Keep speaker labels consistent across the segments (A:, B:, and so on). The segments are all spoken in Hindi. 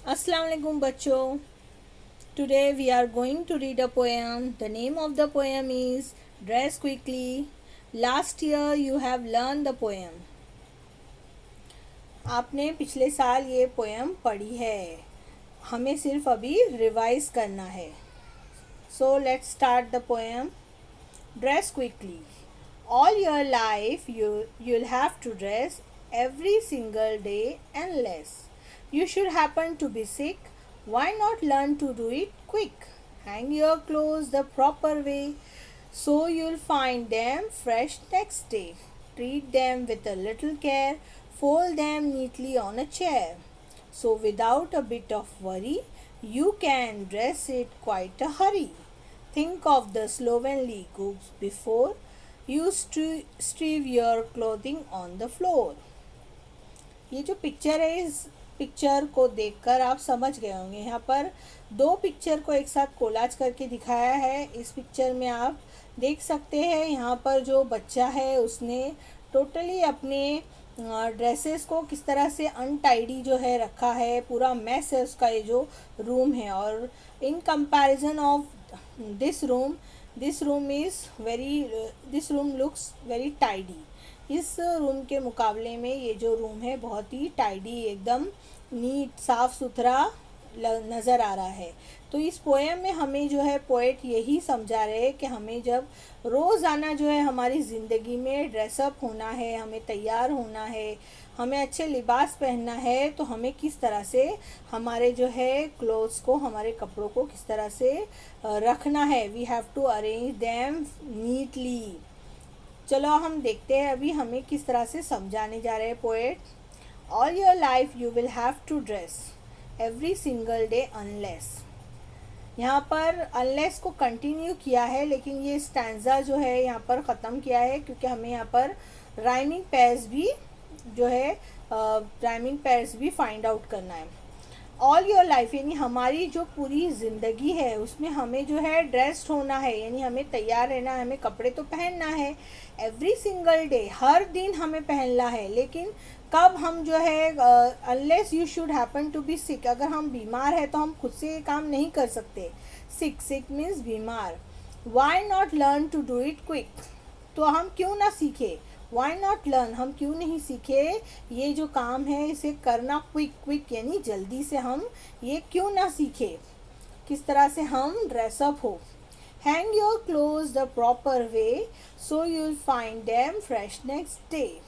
A: Assalamu alaikum bachcho. Today we are going to read a poem. The name of the poem is Dress Quickly. Last year you have learned the poem. आपने पिछले साल ये पोएम पढ़ी है, हमें सिर्फ अभी रिवाइज करना है. So let's start the poem. Dress quickly. All your life you'll have to dress every single day unless you should happen to be sick. Why not learn to do it quick? Hang your clothes the proper way so you'll find them fresh next day. Treat them with a little care. Fold them neatly on a chair. So without a bit of worry, you can dress it quite a hurry. Think of the slovenly goods before you strew your clothing on the floor. ये जो पिक्चर है, इस पिक्चर को देखकर आप समझ गए होंगे. यहाँ पर दो पिक्चर को एक साथ कोलाज करके दिखाया है. इस पिक्चर में आप देख सकते हैं, यहाँ पर जो बच्चा है उसने टोटली अपने ड्रेसेस को किस तरह से अनटाइडी जो है रखा है. पूरा मैस है उसका ये जो रूम है. और in comparison of this room, this room looks very tidy. इस रूम के मुकाबले में ये जो रूम है बहुत ही टाइडी, एकदम नीट, साफ़ सुथरा नज़र आ रहा है. तो इस पोएम में हमें जो है पोएट यही समझा रहे हैं कि हमें जब रोज़ाना जो है हमारी ज़िंदगी में ड्रेसअप होना है, हमें तैयार होना है, हमें अच्छे लिबास पहनना है, तो हमें किस तरह से हमारे जो है क्लोथ्स को, हमारे कपड़ों को किस तरह से रखना है. We have to arrange them neatly. चलो हम देखते हैं अभी हमें किस तरह से समझाने जा रहे हैं poet. All your life you will have to dress every single day unless. यहाँ पर अनलेस को कंटिन्यू किया है, लेकिन ये स्टैंजा जो है यहाँ पर ख़त्म किया है, क्योंकि हमें यहाँ पर राइमिंग पेयर्स भी जो है राइमिंग पेयर्स भी फाइंड आउट करना है. ऑल योर लाइफ यानी हमारी जो पूरी ज़िंदगी है उसमें हमें जो है ड्रेस्ड होना है, यानी हमें तैयार रहना है, हमें कपड़े तो पहनना है. एवरी सिंगल डे, हर दिन हमें पहनना है. लेकिन कब हम जो है unless you should happen to be sick, अगर हम बीमार है तो हम खुद से ये काम नहीं कर सकते. सिक मीन्स बीमार. Why not learn to do it quick, तो हम क्यों ना सीखे. वाई नॉट लर्न, हम क्यों नहीं सीखे ये जो काम है इसे करना क्विक यानी जल्दी से हम ये क्यों ना सीखे, किस तरह से हम ड्रेसअप हो. Hang your close the proper way so you will find them fresh next day.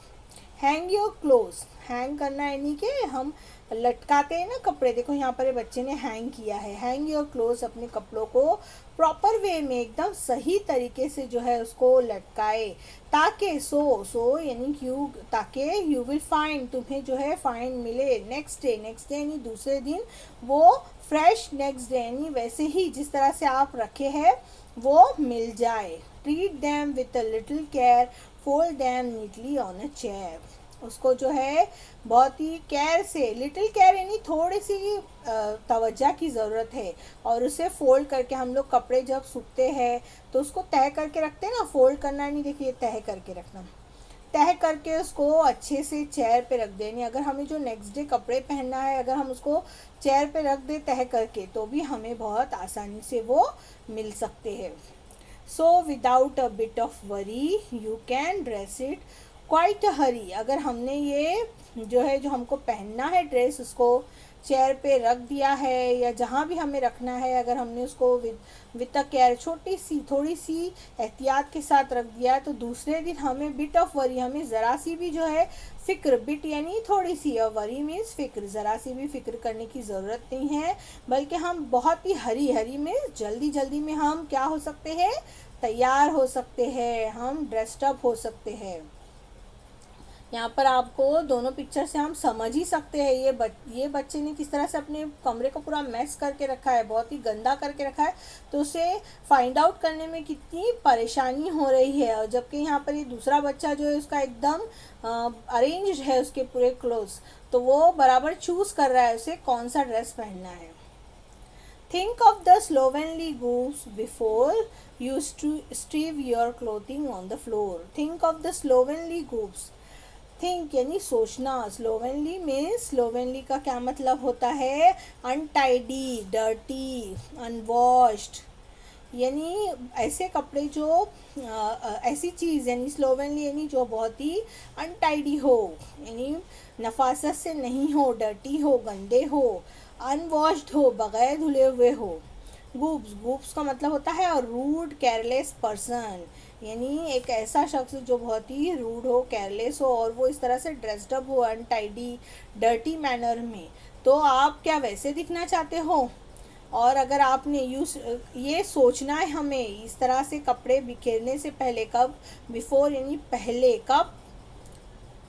A: Hang your close, hang करना यानी कि हम लटकाते हैं ना कपड़े. देखो यहाँ पर ये बच्चे ने हैंग किया है. हैंग योर क्लोज, अपने कपड़ों को प्रॉपर वे में, एकदम सही तरीके से जो है उसको लटकाए, ताकि सो यानी क्यों, ताकि यू विल फाइंड, तुम्हें जो है फाइंड मिले नेक्स्ट डे यानी दूसरे दिन वो फ्रेश नेक्स्ट डे यानी वैसे ही जिस तरह से आप रखे हैं वो मिल जाए. Treat them with a little care. Fold them neatly on a chair. उसको जो है बहुत ही केयर से, लिटिल केयर यानी थोड़ी सी तवज्जो की ज़रूरत है. और उसे फोल्ड करके, हम लोग कपड़े जब सूखते हैं तो उसको तह करके रखते हैं ना. फोल्ड करना नहीं, देखिए तह करके रखना. तह करके उसको अच्छे से चेयर पे रख देनी. अगर हमें जो नेक्स्ट डे कपड़े पहनना है, अगर हम उसको चेयर पे रख दे तह करके, तो भी हमें बहुत आसानी से वो मिल सकते हैं. So without a bit of worry you can dress it quite hurry. अगर हमने ये जो है, जो हमको पहनना है ड्रेस, उसको चेयर पे रख दिया है या जहाँ भी हमें रखना है, अगर हमने उसको विद अ केयर, छोटी सी थोड़ी सी एहतियात के साथ रख दिया है, तो दूसरे दिन हमें बिट ऑफ वरी, हमें ज़रा सी भी जो है फ़िक्र, बिट यानी थोड़ी सी और वरी मीन्स फ़िक्र, ज़रा सी भी फ़िक्र करने की ज़रूरत नहीं है. बल्कि हम बहुत ही हरी में जल्दी में हम क्या हो सकते हैं, तैयार हो सकते हैं, हम ड्रेस्ड अप हो सकते हैं. यहाँ पर आपको दोनों पिक्चर से हम समझ ही सकते हैं ये बच्चे ने किस तरह से अपने कमरे को पूरा मैस करके रखा है, बहुत ही गंदा करके रखा है. तो उसे फाइंड आउट करने में कितनी परेशानी हो रही है. और जबकि यहाँ पर ये दूसरा बच्चा जो है उसका एकदम अरेंज्ड है उसके पूरे क्लोथ्स, तो वो बराबर चूज़ कर रहा है उसे कौन सा ड्रेस पहनना है. Think of the slovenly goose before you strew your clothing on the floor. Think of the slovenly goose. Think यानी सोचना। स्लोवेनली मीन्स, स्लोवेनली का क्या मतलब होता है? अनटाइडी, डर्टी, अनवॉश्ड, यानी ऐसे कपड़े जो ऐसी चीज़, यानी स्लोवेनली यानी जो बहुत ही अनटाइडी हो, यानी नफासत से नहीं हो, डर्टी हो, गंदे हो, अनवॉश्ड हो, बगैर धुले हुए हो। गूब्स, गूब्स का मतलब होता है और रूड, केयरलेस पर्सन, यानी एक ऐसा शख्स जो बहुत ही रूड हो, केयरलेस हो और वो इस तरह से ड्रेस्ड अप हो अनटाइडी, डर्टी मैनर में। तो आप क्या वैसे दिखना चाहते हो? और अगर आपने ये सोचना है हमें इस तरह से कपड़े बिखेरने से पहले, कब? बिफोर यानी पहले, कब?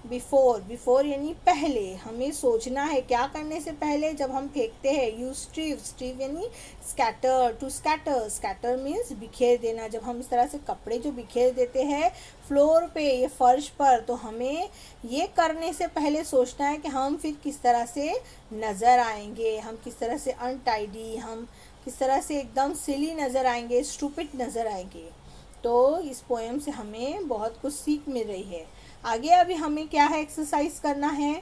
A: बिफोर, बिफोर यानी पहले, हमें सोचना है क्या करने से पहले, जब हम फेंकते हैं। यूज स्ट्रीव, स्ट्रीव यानी scatter, to scatter, scatter means बिखेर देना। जब हम इस तरह से कपड़े जो बिखेर देते हैं फ्लोर पे, ये फर्श पर, तो हमें ये करने से पहले सोचना है कि हम फिर किस तरह से नज़र आएंगे, हम किस तरह से अनटाइडी, हम किस तरह से एकदम सिली नज़र आएंगे, स्टूपिड नज़र आएंगे। तो इस पोएम से हमें बहुत कुछ सीख मिल रही है। आगे अभी हमें क्या है, एक्सरसाइज करना है।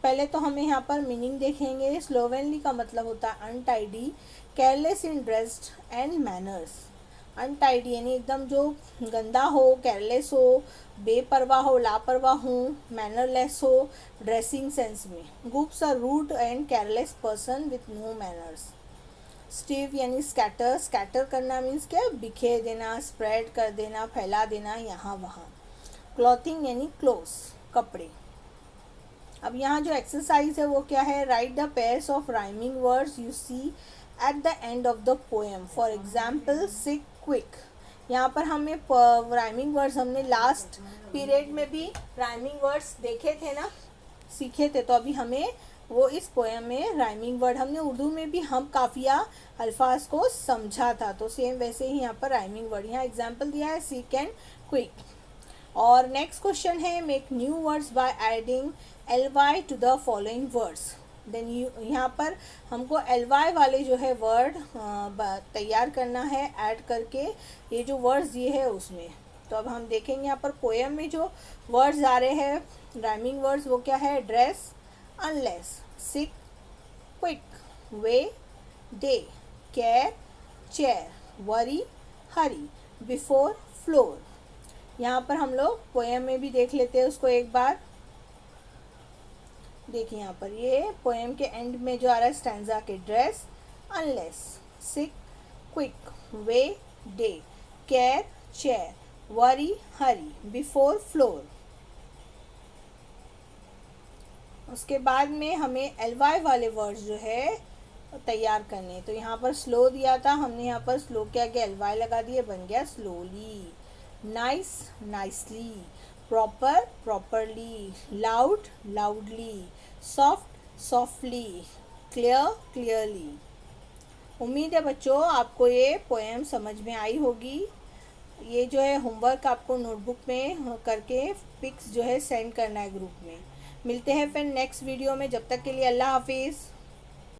A: पहले तो हमें यहाँ पर मीनिंग देखेंगे। स्लोवेनली का मतलब होता है untidy, careless in dressed and manners. Untidy यानी एकदम जो गंदा हो, केयरलेस हो, बेपरवाह हो, लापरवाह हो, मैनरलेस हो ड्रेसिंग सेंस में। Goops are rude and careless person with no manners. Strew यानी स्कैटर, स्कैटर करना मीन्स क्या? बिखेर देना, स्प्रेड कर देना, फैला देना यहाँ वहाँ। क्लॉथिंग यानी क्लोथ्स, कपड़े। अब यहाँ जो एक्सरसाइज है वो क्या है? Write the pairs of rhyming words you see at the end of the poem. For example sick, quick. यहाँ पर हमें राइमिंग वर्ड्स, हमने लास्ट पीरियड में भी राइमिंग वर्ड्स देखे थे ना, सीखे थे। तो अभी हमें वो इस पोएम में राइमिंग वर्ड, हमने उर्दू में भी हम काफिया अल्फाज को समझा था, तो सेम वैसे ही यहाँ पर राइमिंग वर्ड। यहाँ एग्जाम्पल दिया है सिक एंड क्विक। और नेक्स्ट क्वेश्चन है make new words by adding ly to the following words. Then यहाँ पर हमको ly वाले जो है वर्ड तैयार करना है, ऐड करके ये जो वर्ड्स दिए है उसमें। तो अब हम देखेंगे यहाँ पर पोएम में जो वर्ड्स आ रहे हैं राइमिंग वर्ड्स, वो क्या है? ड्रेस, अनलेस, सिक, क्विक, वे, डे, केयर, चेयर, वरी, हरी, बिफोर, फ्लोर। यहाँ पर हम लोग पोएम में भी देख लेते हैं उसको एक बार। देखिए यहाँ पर ये पोएम के एंड में जो आ रहा है स्टैंजा के, ड्रेस, अनलेस, सिक, क्विक, वे, डे, केयर, चेयर, वरी, हरी, बिफोर, फ्लोर। उसके बाद में हमें ly वाले वर्ड्स जो है तैयार करने। तो यहाँ पर स्लो दिया था, हमने यहाँ पर स्लो क्या किया? ly लगा दिए, बन गया slowly. Nice, nicely, proper, properly, loud, loudly, soft, softly, clear, clearly. उम्मीद है बच्चों आपको ये पोएम समझ में आई होगी। ये जो है होमवर्क आपको नोटबुक में करके पिक्स जो है सेंड करना है ग्रुप में। मिलते हैं फिर नेक्स्ट वीडियो में, जब तक के लिए अल्लाह हाफिज़।